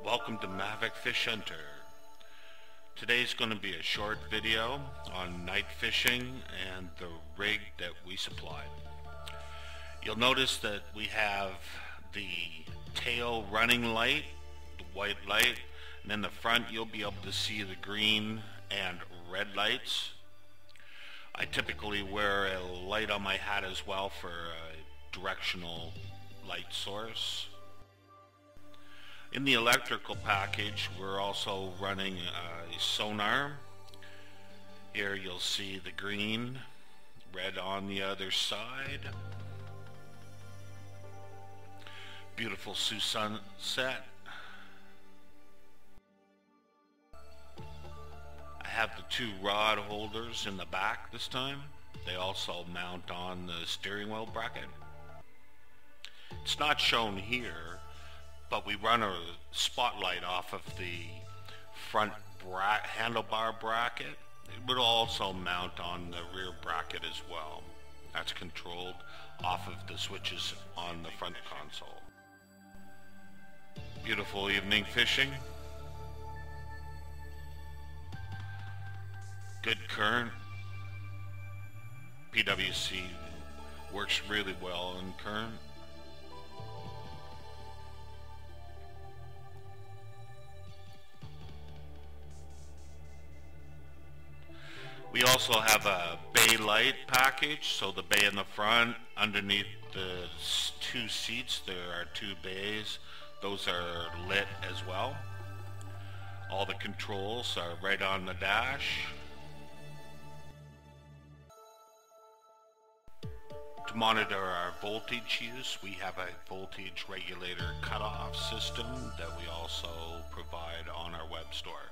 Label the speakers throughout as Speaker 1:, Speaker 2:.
Speaker 1: Welcome to Maverick Fish Hunter. Today's going to be a short video on night fishing and the rig that we supplied. You'll notice that we have the tail running light, the white light, and in the front you'll be able to see the green and red lights. I typically wear a light on my hat as well for a directional light source. In the electrical package, we're also running a sonar. Here you'll see the green, red on the other side. Beautiful Sioux sunset. I have the two rod holders in the back this time. They also mount on the steering wheel bracket. It's not shown here, but we run a spotlight off of the front handlebar bracket. It would also mount on the rear bracket as well. That's controlled off of the switches on the front console. Beautiful evening fishing. Good current. PWC works really well in current. We also have a bay light package, so the bay in the front, underneath the two seats there are two bays. Those are lit as well. All the controls are right on the dash. To monitor our voltage use, we have a voltage regulator cutoff system that we also provide on our web store.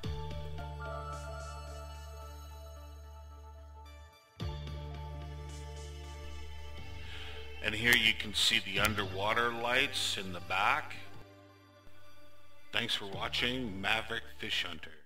Speaker 1: And here you can see the underwater lights in the back. Thanks for watching Maverick Fish Hunter.